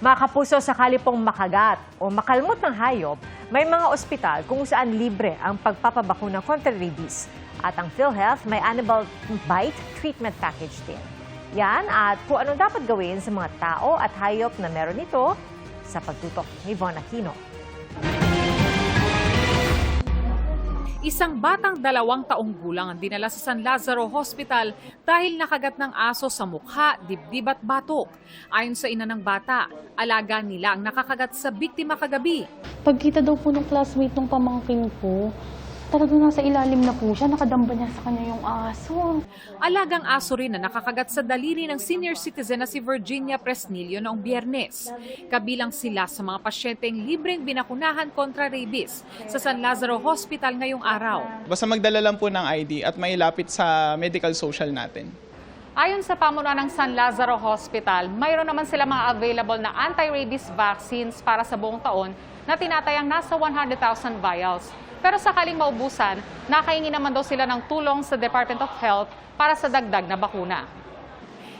Mga kapuso, sakali pong makagat o makalmot ng hayop, may mga ospital kung saan libre ang pagpapabakuna kontra rabies. At ang PhilHealth may animal bite treatment package din. Yan at kung anong dapat gawin sa mga tao at hayop na meron ito sa pagtutok ni Von Aquino. Isang batang 2 taong gulang ang dinala sa San Lazaro Hospital dahil nakagat ng aso sa mukha, dibdib at batok. Ayon sa ina ng bata, alaga nila ang nakakagat sa biktima kagabi. Pagkita daw po ng classmate ng pamangkin ko, talagang nasa ilalim na po siya, nakadamba niya sa kanya yung aso. Alagang aso rin na nakakagat sa daliri ng senior citizen na si Virginia Presnilio noong Biyernes. Kabilang sila sa mga pasyenteng libreng binakunahan kontra rabies sa San Lazaro Hospital ngayong araw. Basta magdala lang po ng ID at mailapit sa medical social natin. Ayon sa pamunuan ng San Lazaro Hospital, mayroon naman sila mga available na anti-rabies vaccines para sa buong taon na tinatayang nasa 100,000 vials. Pero sakaling maubusan, nakahingi naman daw sila ng tulong sa Department of Health para sa dagdag na bakuna.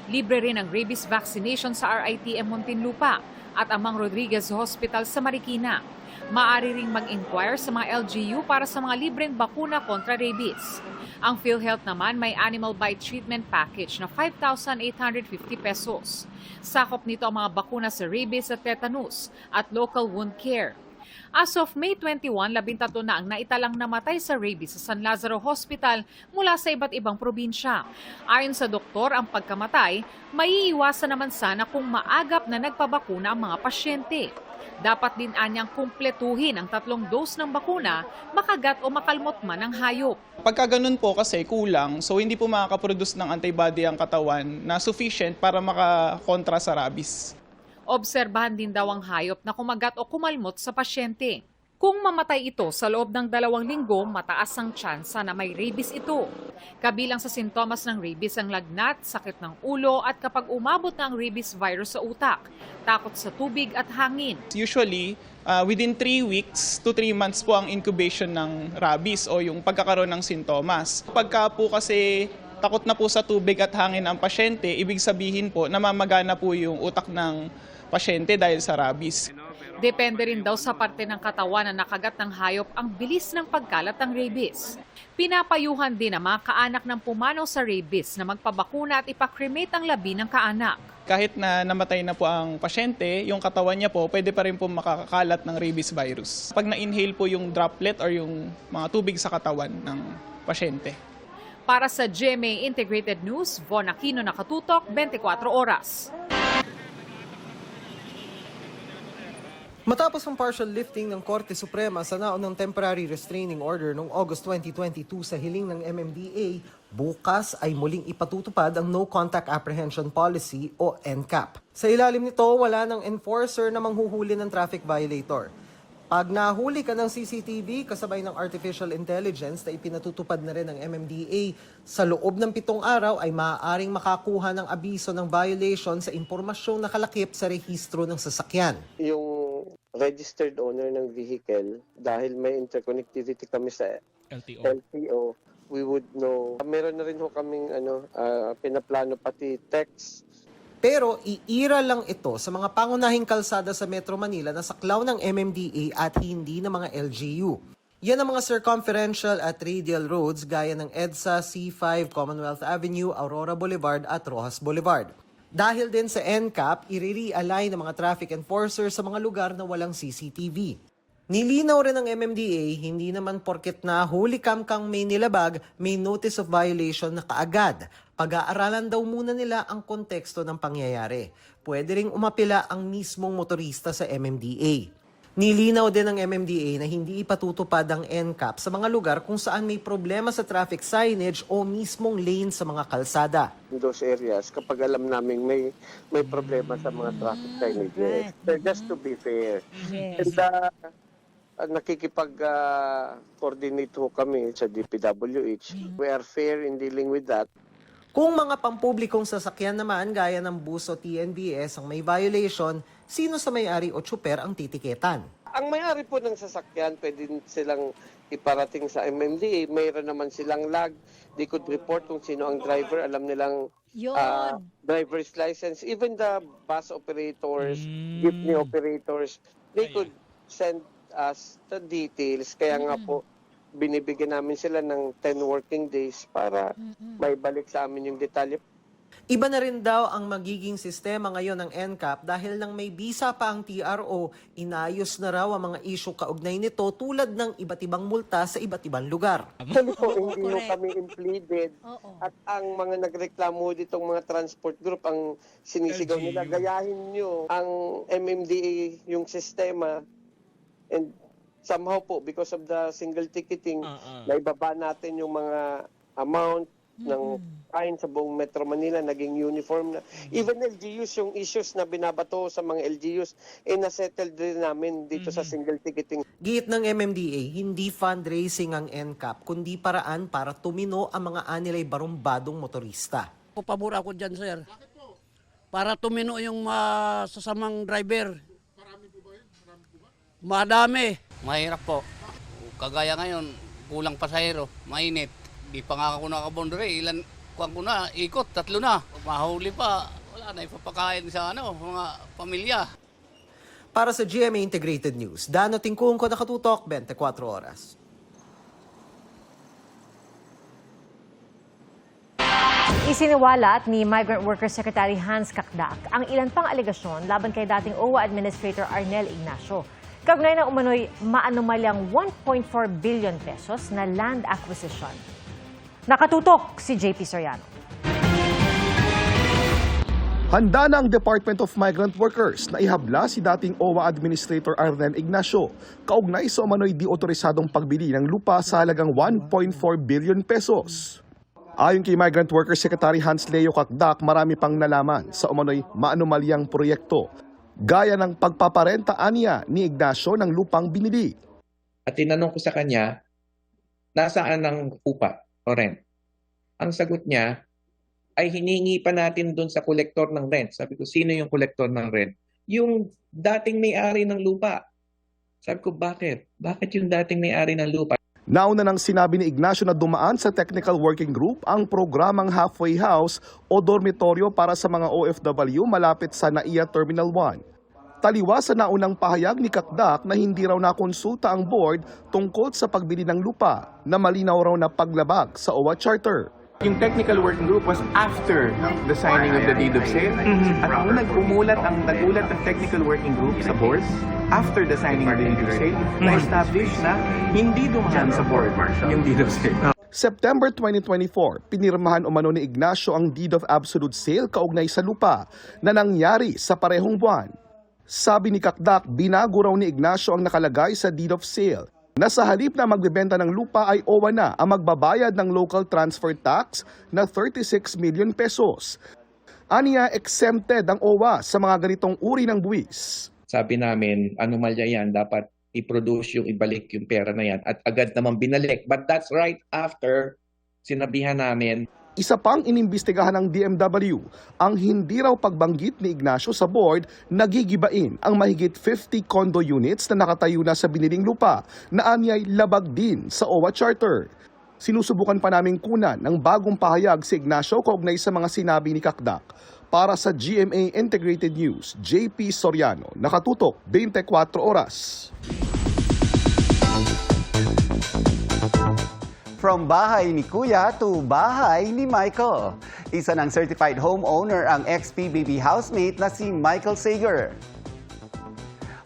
Libre rin ang rabies vaccination sa RITM Muntinlupa at Amang Rodriguez Hospital sa Marikina. Maaari ring mag-inquire sa mga LGU para sa mga libreng bakuna kontra rabies. Ang PhilHealth naman may animal bite treatment package na 5,850 pesos. Sakop nito ang mga bakuna sa rabies at tetanus at local wound care. As of May 21, 13 na ang naitalang namatay sa rabies sa San Lazaro Hospital mula sa iba't ibang probinsya. Ayon sa doktor, ang pagkamatay, maiiwasan naman sana kung maagap na nagpabakuna ang mga pasyente. Dapat din anyang kumpletuhin ang 3 dose ng bakuna, makagat o makalmot man ang hayop. Pagka ganun po kasi kulang, so hindi po makakaproduce ng antibody ang katawan na sufficient para makakontra sa rabies. Obserbahan din daw ang hayop na kumagat o kumalmot sa pasyente. Kung mamatay ito sa loob ng 2 linggo, mataas ang tsansa na may rabies ito. Kabilang sa sintomas ng rabies ang lagnat, sakit ng ulo at kapag umabot na ang rabies virus sa utak, takot sa tubig at hangin. Usually, within 3 weeks to 3 months po ang incubation ng rabies o yung pagkakaroon ng sintomas. Pagka po kasi takot na po sa tubig at hangin ang pasyente, ibig sabihin po namamagana po yung utak ng pasyente dahil sa rabies. Depende rin daw sa parte ng katawan na nakagat ng hayop ang bilis ng pagkalat ng rabies. Pinapayuhan din ang mga kaanak ng pumanaw sa rabies na magpabakuna at ipakremate ang labi ng kaanak. Kahit na namatay na po ang pasyente, yung katawan niya po pwede pa rin po makakalat ng rabies virus. Pag na-inhale po yung droplet or yung mga tubig sa katawan ng pasyente. Para sa GMA Integrated News, Von Aquino, nakatutok, 24 oras. Matapos ang partial lifting ng Korte Suprema sa naunang temporary restraining order noong August 2022 sa hiling ng MMDA, bukas ay muling ipatutupad ang No Contact Apprehension Policy o NCAP. Sa ilalim nito, wala ng enforcer na manghuhuli ng traffic violator. Pag nahuli ka ng CCTV kasabay ng artificial intelligence na ipinatutupad na rin ng MMDA, sa loob ng 7 araw ay maaaring makakuha ng abiso ng violation sa impormasyong nakalakip sa rehistro ng sasakyan. Yung registered owner ng vehicle, dahil may interconnectivity kami sa LTO, we would know. Meron na rin ho kaming pinaplano pati text. Pero iira lang ito sa mga pangunahing kalsada sa Metro Manila na saklaw ng MMDA at hindi ng mga LGU. Yan ang mga circumferential at radial roads gaya ng EDSA, C5, Commonwealth Avenue, Aurora Boulevard at Rojas Boulevard. Dahil din sa NCAP, i-realign ng mga traffic enforcers sa mga lugar na walang CCTV. Nilinaw rin ng MMDA, hindi naman porket na huli kang may nilabag, may notice of violation na kaagad. Pag-aaralan daw muna nila ang konteksto ng pangyayari. Pwede ring umapila ang mismong motorista sa MMDA. Nilinaw din ng MMDA na hindi ipatutupad ang NCAP sa mga lugar kung saan may problema sa traffic signage o mismong lane sa mga kalsada. In those areas, kapag alam namin may problema sa mga traffic signages, just to be fair. And nakikipag-coordinate ho kami sa DPWH. We are fair in dealing with that. Kung mga pampublikong sasakyan naman gaya ng bus o TNBS ang may violation, sino sa may-ari o tsuper ang titiketan? Ang may-ari po ng sasakyan, pwede silang iparating sa MMDA. Mayroon naman silang log. They could report kung sino ang driver. Alam nilang Yun. driver's license, even the bus operators, jeepney operators, they could send us the details. Kaya nga po, binibigyan namin sila ng 10 working days para may balik sa amin yung detalye. Iba na rin daw ang magiging sistema ngayon ng NCAP dahil nang may visa pa ang TRO, inayos na raw ang mga issue kaugnay nito tulad ng iba't ibang multa sa iba't ibang lugar. Actually po, hindi mo kami impleaded. At ang mga nagreklamo ditong mga transport group, ang sinisigaw nila, gayahin nyo ang MMDA yung sistema. And somehow po, because of the single ticketing, naibaba natin yung mga amount ng fine sa buong Metro Manila, naging uniform na. Even LGUs, yung issues na binabato sa mga LGUs, nasettle din namin dito sa single ticketing. Giit ng MMDA, hindi fundraising ang NCAP, kundi paraan para tumino ang mga anilay barumbadong motorista. Pabor ako dyan, sir. Para tumino yung masasamang driver. Marami po ba yun? Madami. Mahirap po. Kagaya ngayon, kulang pasahero, mainit. Di pa nga ako nakabondre, ilan kuwang ko na, ikot, 3 na. Mahuli pa, wala na ipapakain sa mga pamilya. Para sa GMA Integrated News, Dano Tingkung ko, nakatutok, 24 oras. Isiniwalat ni Migrant Workers Secretary Hans Kakdak ang ilan pang alegasyon laban kay dating OWA Administrator Arnel Ignacio. Kaugnay na umano'y maanumalyang 1.4 billion pesos na land acquisition. Nakatutok si JP Soriano. Handa na ang Department of Migrant Workers na ihabla si dating OWA Administrator Arnel Ignacio kaugnay sa umano'y di otorisadong pagbili ng lupa sa halagang 1.4 billion pesos. Ayon kay Migrant Workers Secretary Hans Leo Kakdak, marami pang nalaman sa umano'y maanumalyang proyekto gaya ng pagpaparentaan niya ni Ignacio ng lupang binili. At tinanong ko sa kanya, nasaan ang upa o rent? Ang sagot niya ay hiningi pa natin doon sa kolektor ng rent. Sabi ko, sino yung kolektor ng rent? Yung dating may-ari ng lupa. Sabi ko, bakit? Bakit yung dating may-ari ng lupa? Nauna nang sinabi ni Ignacio na dumaan sa Technical Working Group ang programang Halfway House o dormitoryo para sa mga OFW malapit sa NAIA Terminal 1. Taliwas sa naunang pahayag ni Kakdak na hindi raw nakonsulta ang board tungkol sa pagbili ng lupa na malinaw raw na paglabag sa OWA Charter. Yung technical working group was after the signing of the deed of sale. At nung nagulat ang technical working group sa board, after the signing of the deed of sale, na-establish na hindi dumaan sa board yung deed of sale. September 2024, pinirmahan umano ni Ignacio ang deed of absolute sale kaugnay sa lupa na nangyari sa parehong buwan. Sabi ni Kakdak, binago raw ni Ignacio ang nakalagay sa deed of sale na sa halip na magbebenta ng lupa ay OWA na ang magbabayad ng local transfer tax na 36 million pesos. Aniya, exempted ang OWA sa mga ganitong uri ng buwis. Sabi namin, anomalya yan, dapat i-produce yung ibalik yung pera na yan at agad naman binalik. But that's right after sinabihan namin. Isa pang inimbestigahan ng DMW, ang hindi raw pagbanggit ni Ignacio sa board nagigibain ang mahigit 50 condo units na nakatayo na sa biniling lupa na anyay labag din sa OWA Charter. Sinusubukan pa naming kunan ng bagong pahayag si Ignacio kaugnay sa mga sinabi ni Kakdak. Para sa GMA Integrated News, JP Soriano, nakatutok 24 oras. From bahay ni Kuya to bahay ni Michael. Isa ng certified homeowner ang XP-baby housemate na si Michael Sager.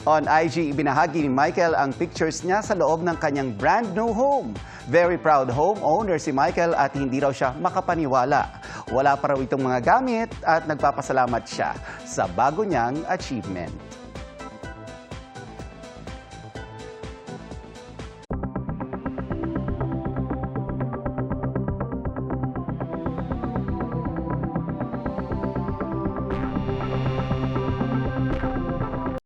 On IG, ibinahagi ni Michael ang pictures niya sa loob ng kanyang brand new home. Very proud homeowner si Michael at hindi raw siya makapaniwala. Wala pa raw itong mga gamit at nagpapasalamat siya sa bago niyang achievement.